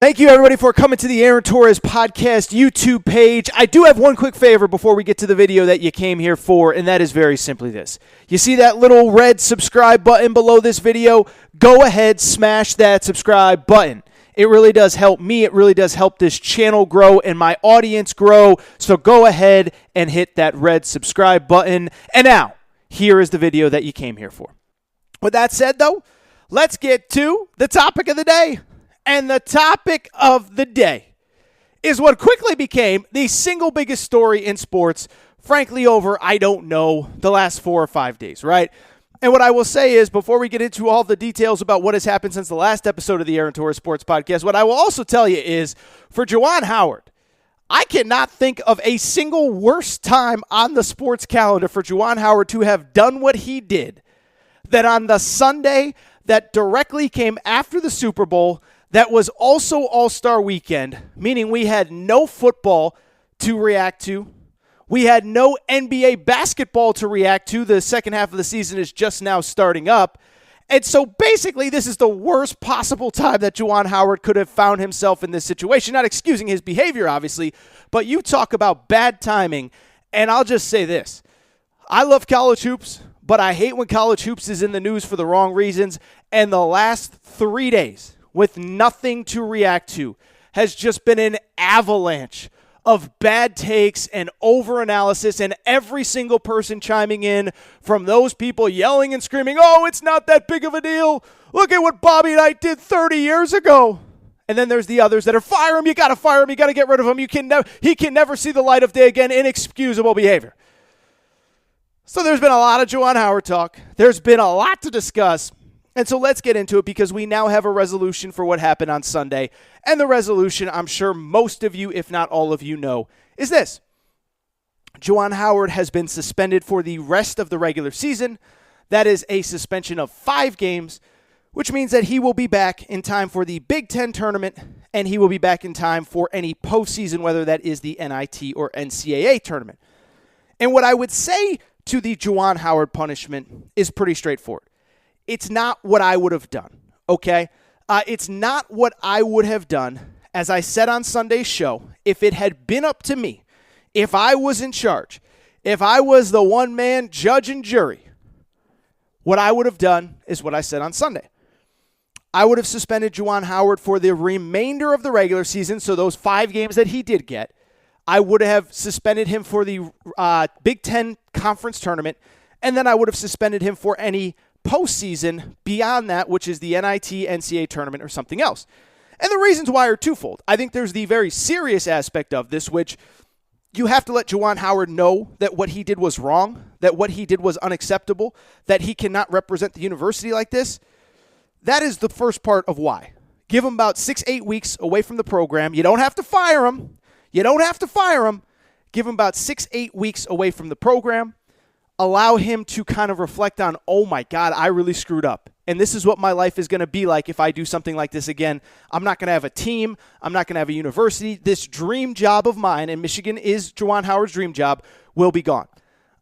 Thank you, everybody, for coming to the Aaron Torres Podcast YouTube page. I do have one quick favor before we get to the video that you came here for, and that is very simply this. You see that little red subscribe button below this video? Go ahead, smash that subscribe button. It really does help me. It really does help this channel grow and my audience grow. So go ahead and hit that red subscribe button. And now, here is the video that you came here for. With that said, though, let's get to the topic of the day. And the topic of the day is what quickly became the single biggest story in sports, frankly, over, I don't know, the last 4 or 5 days, right? And what I will say is, before we get into all the details about what has happened since the last episode of the Aaron Torres Sports Podcast, what I will also tell you is, for Juwan Howard, I cannot think of a single worse time on the sports calendar for Juwan Howard to have done what he did than on the Sunday that directly came after the Super Bowl. That was also All-Star Weekend, meaning we had no football to react to. We had no NBA basketball to react to. The second half of the season is just now starting up. And so basically, this is the worst possible time that Juwan Howard could have found himself in this situation. Not excusing his behavior, obviously, but you talk about bad timing. And I'll just say this. I love college hoops, but I hate when college hoops is in the news for the wrong reasons. And the last 3 days, with nothing to react to, has just been an avalanche of bad takes and overanalysis, and every single person chiming in, from those people yelling and screaming, "Oh, it's not that big of a deal. Look at what Bobby Knight did 30 years ago." And then there's the others that are, "Fire him, you got to fire him, you got to get rid of him. He can never see the light of day again. Inexcusable behavior." So there's been a lot of Juwan Howard talk. There's been a lot to discuss. And so let's get into it, because we now have a resolution for what happened on Sunday. And the resolution, I'm sure most of you, if not all of you, know, is this. Juwan Howard has been suspended for the rest of the regular season. That is a suspension of 5 games, which means that he will be back in time for the Big Ten tournament, and he will be back in time for any postseason, whether that is the NIT or NCAA tournament. And what I would say to the Juwan Howard punishment is pretty straightforward. It's not what I would have done, okay? It's not what I would have done, as I said on Sunday's show, if it had been up to me, if I was in charge, if I was the one-man judge and jury. What I would have done is what I said on Sunday. I would have suspended Juwan Howard for the remainder of the regular season, so those 5 games that he did get. I would have suspended him for the Big Ten Conference Tournament, and then I would have suspended him for any postseason beyond that, which is the NIT, NCAA tournament, or something else. And the reasons why are twofold. I think there's the very serious aspect of this, which you have to let Juwan Howard know that what he did was wrong, that what he did was unacceptable, that he cannot represent the university like this. That is the first part of why. Give him about 6-8 weeks away from the program. You don't have to fire him. You don't have to fire him. Give him about 6-8 weeks away from the program. Allow him to kind of reflect on, oh my God, I really screwed up. And this is what my life is going to be like if I do something like this again. I'm not going to have a team. I'm not going to have a university. This dream job of mine, and Michigan is Juwan Howard's dream job, will be gone.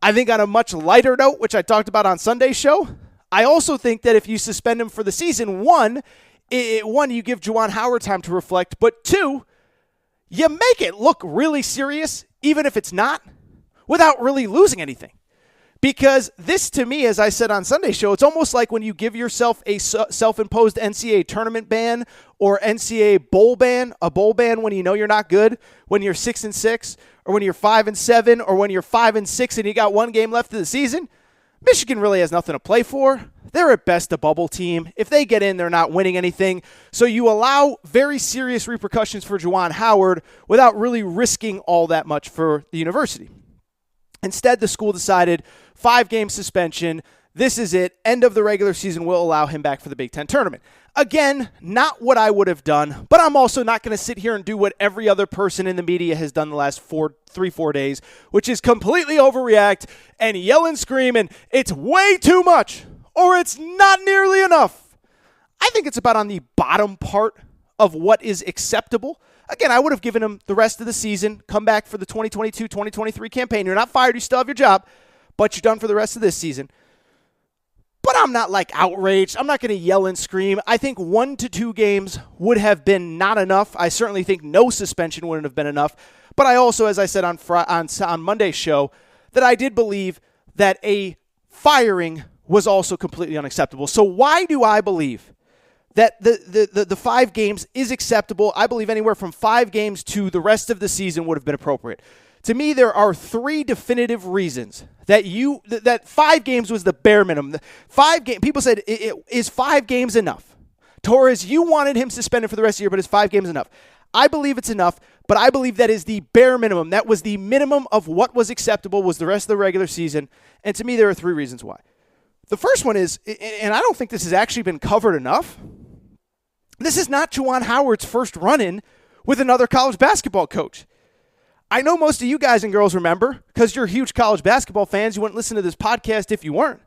I think on a much lighter note, which I talked about on Sunday's show, I also think that if you suspend him for the season, one, you give Juwan Howard time to reflect, but 2, you make it look really serious, even if it's not, without really losing anything. Because this, to me, as I said on Sunday's show, it's almost like when you give yourself a self-imposed NCAA tournament ban or NCAA bowl ban, a bowl ban when you know you're not good, when you're 6-6, or when you're 5-7, or when you're 5-6 and you got 1 game left of the season. Michigan really has nothing to play for. They're at best a bubble team. If they get in, they're not winning anything. So you allow very serious repercussions for Juwan Howard without really risking all that much for the university. Instead, the school decided 5-game suspension. This is it. End of the regular season will allow him back for the Big Ten tournament. Again, not what I would have done, but I'm also not going to sit here and do what every other person in the media has done the last 3-4 days, which is completely overreact and yell and scream, and it's way too much, or it's not nearly enough. I think it's about on the bottom part of what is acceptable. Again, I would have given him the rest of the season, come back for the 2022-2023 campaign. You're not fired. You still have your job, but you're done for the rest of this season. but I'm not like outraged. I'm not going to yell and scream. I think 1 to 2 games would have been not enough. I certainly think no suspension wouldn't have been enough. But I also, as I said on Monday's show, that I did believe that a firing was also completely unacceptable. So why do I believe that the 5 games is acceptable? I believe anywhere from 5 games to the rest of the season would have been appropriate. To me, there are 3 definitive reasons that 5 games was the bare minimum. People said, is 5 games enough? Torres, you wanted him suspended for the rest of the year, but is 5 games enough? I believe it's enough, but I believe that is the bare minimum. That was the minimum of what was acceptable was the rest of the regular season. And to me, there are 3 reasons why. The first one is, and I don't think this has actually been covered enough, this is not Juwan Howard's first run-in with another college basketball coach. I know most of you guys and girls remember, because you're huge college basketball fans, you wouldn't listen to this podcast if you weren't.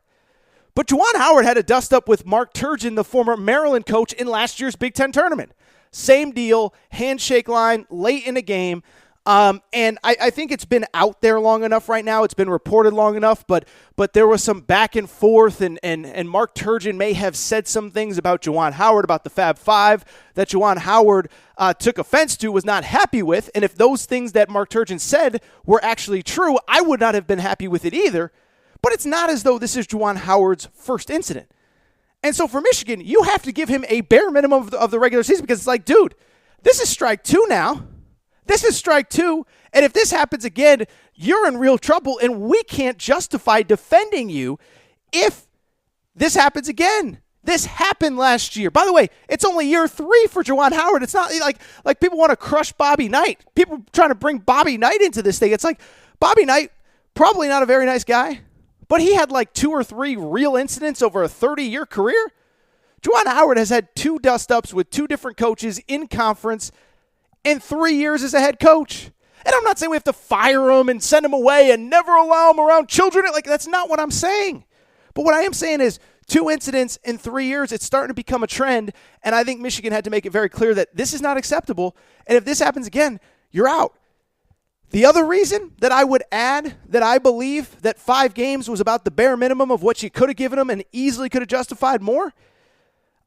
But Juwan Howard had a dust-up with Mark Turgeon, the former Maryland coach, in last year's Big Ten tournament. Same deal, handshake line, late in a game. And I think it's been out there long enough right now. It's been reported long enough, but there was some back and forth, and Mark Turgeon may have said some things about Juwan Howard, about the Fab Five, that Juwan Howard took offense to, was not happy with. And if those things that Mark Turgeon said were actually true, I would not have been happy with it either. But it's not as though this is Juwan Howard's first incident. And so for Michigan, you have to give him a bare minimum of the regular season, because it's like, dude, this is strike 2 now. This is strike 2, and if this happens again, you're in real trouble, and we can't justify defending you if this happens again. This happened last year. By the way, it's only year 3 for Juwan Howard. It's not like people want to crush Bobby Knight. People trying to bring Bobby Knight into this thing. It's like Bobby Knight, probably not a very nice guy, but he had like 2 or 3 real incidents over a 30-year career. Juwan Howard has had 2 dust-ups with 2 different coaches in conference in 3 years as a head coach. And I'm not saying we have to fire him and send him away and never allow him around children. Like, that's not what I'm saying. But what I am saying is 2 incidents in 3 years, it's starting to become a trend. And I think Michigan had to make it very clear that this is not acceptable. And if this happens again, you're out. The other reason that I would add that I believe that 5 games was about the bare minimum of what you could have given him and easily could have justified more,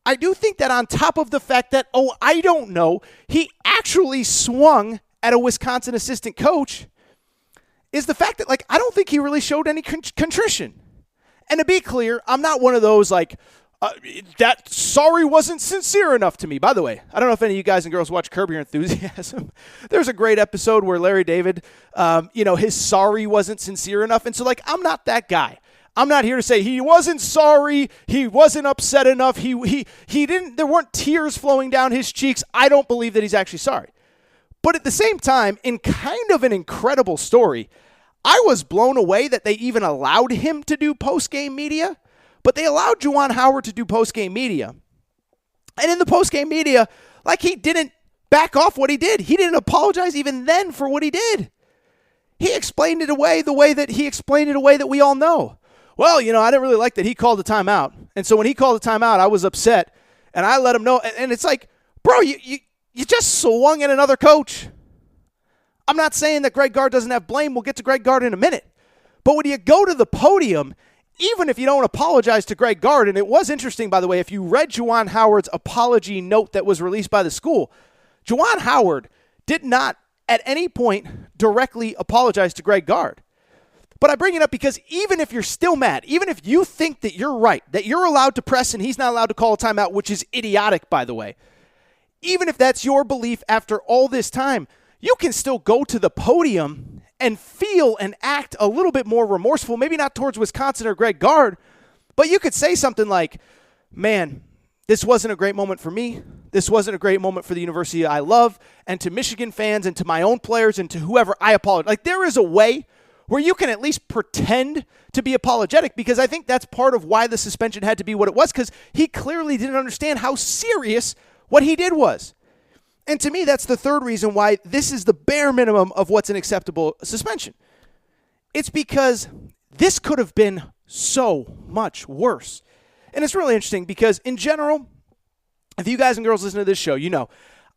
I do think that on top of the fact that, I don't know, he actually swung at a Wisconsin assistant coach, is the fact that, I don't think he really showed any contrition. And to be clear, I'm not one of those, that sorry wasn't sincere enough to me. By the way, I don't know if any of you guys and girls watch Curb Your Enthusiasm. There's a great episode where Larry David, his sorry wasn't sincere enough. And so, I'm not that guy. I'm not here to say he wasn't sorry, he wasn't upset enough, he didn't, there weren't tears flowing down his cheeks. I don't believe that he's actually sorry. But at the same time, in kind of an incredible story, I was blown away that they even allowed him to do post-game media, but they allowed Juwan Howard to do post-game media. And in the post-game media, he didn't back off what he did. He didn't apologize even then for what he did. He explained it away the way that he explained it away that we all know. Well, I didn't really like that he called the timeout. And so when he called the timeout, I was upset. And I let him know. And it's like, bro, you just swung at another coach. I'm not saying that Greg Gard doesn't have blame. We'll get to Greg Gard in a minute. But when you go to the podium, even if you don't apologize to Greg Gard, and it was interesting, by the way, if you read Juwan Howard's apology note that was released by the school, Juwan Howard did not at any point directly apologize to Greg Gard. But I bring it up because even if you're still mad, even if you think that you're right, that you're allowed to press and he's not allowed to call a timeout, which is idiotic, by the way, even if that's your belief after all this time, you can still go to the podium and feel and act a little bit more remorseful, maybe not towards Wisconsin or Greg Gard, but you could say something like, man, this wasn't a great moment for me. This wasn't a great moment for the university I love, and to Michigan fans and to my own players and to whoever, I apologize. There is a way where you can at least pretend to be apologetic, because I think that's part of why the suspension had to be what it was, because he clearly didn't understand how serious what he did was. And to me, that's the third reason why this is the bare minimum of what's an acceptable suspension. It's because this could have been so much worse. And it's really interesting because in general, if you guys and girls listen to this show,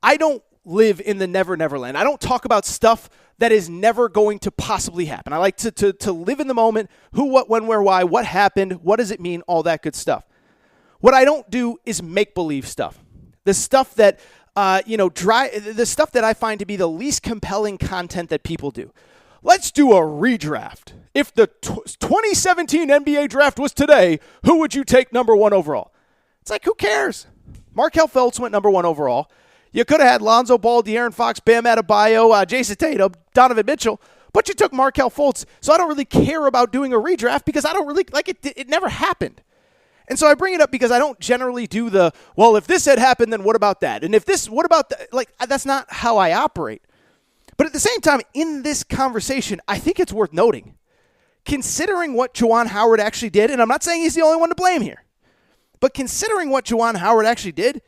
I don't live in the never, never land. I don't talk about stuff that is never going to possibly happen. I like to live in the moment, who, what, when, where, why, what happened, what does it mean, all that good stuff. What I don't do is make-believe stuff. The stuff that, the stuff that I find to be the least compelling content that people do. Let's do a redraft. If the 2017 NBA draft was today, who would you take number 1 overall? It's like, who cares? Markelle Fultz went number 1 overall. You could have had Lonzo Ball, De'Aaron Fox, Bam Adebayo, Jason Tatum, Donovan Mitchell, but you took Markelle Fultz. So I don't really care about doing a redraft because I don't really, like it. It never happened. And so I bring it up because I don't generally do well, if this had happened, then what about that? And if this, what about that? Like, that's not how I operate. But at the same time, in this conversation, I think it's worth noting, considering what Juwan Howard actually did, and I'm not saying he's the only one to blame here, but considering what Juwan Howard actually did,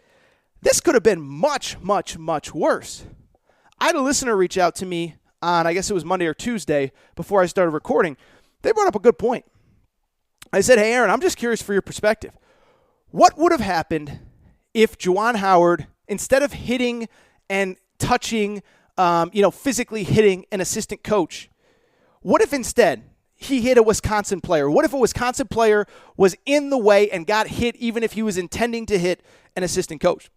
this could have been much, much, much worse. I had a listener reach out to me on, I guess it was Monday or Tuesday, before I started recording. They brought up a good point. I said, hey, Aaron, I'm just curious for your perspective. What would have happened if Juwan Howard, instead of hitting and touching, physically hitting an assistant coach, what if instead he hit a Wisconsin player? What if a Wisconsin player was in the way and got hit even if he was intending to hit an assistant coach?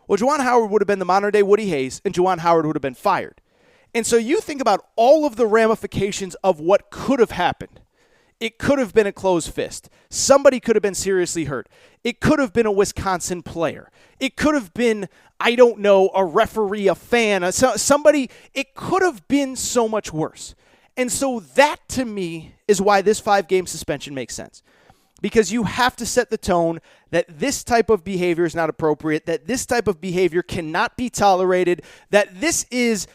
Well, Juwan Howard would have been the modern-day Woody Hayes, and Juwan Howard would have been fired. And so you think about all of the ramifications of what could have happened. It could have been a closed fist. Somebody could have been seriously hurt. It could have been a Wisconsin player. It could have been, I don't know, a referee, a fan, somebody. It could have been so much worse. And so that, to me, is why this 5-game suspension makes sense. Because you have to set the tone that this type of behavior is not appropriate, that this type of behavior cannot be tolerated, that this is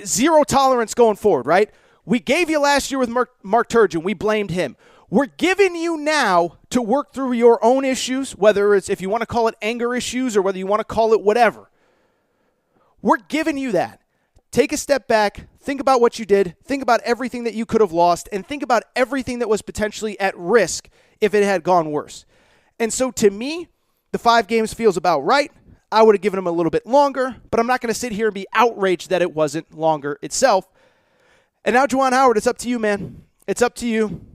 zero tolerance going forward, right? We gave you last year with Mark Turgeon. We blamed him. We're giving you now to work through your own issues, whether it's, if you want to call it anger issues or whether you want to call it whatever. We're giving you that. Take a step back. Think about what you did. Think about everything that you could have lost, and think about everything that was potentially at risk if it had gone worse. And so to me, the 5 games feels about right. I would have given him a little bit longer, but I'm not going to sit here and be outraged that it wasn't longer itself. And now, Juwan Howard, it's up to you, man. It's up to you.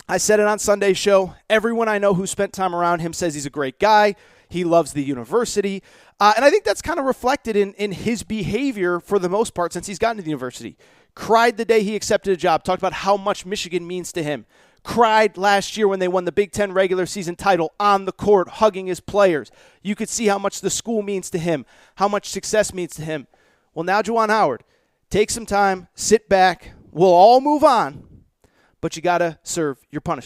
I said it on Sunday's show. Everyone I know who spent time around him says he's a great guy. He loves the university. And I think that's kind of reflected in his behavior for the most part since he's gotten to the university. Cried the day he accepted a job. Talked about how much Michigan means to him. Cried last year when they won the Big Ten regular season title on the court, hugging his players. You could see how much the school means to him, how much success means to him. Well, now Juwan Howard, take some time, sit back. We'll all move on, but you got to serve your punishment.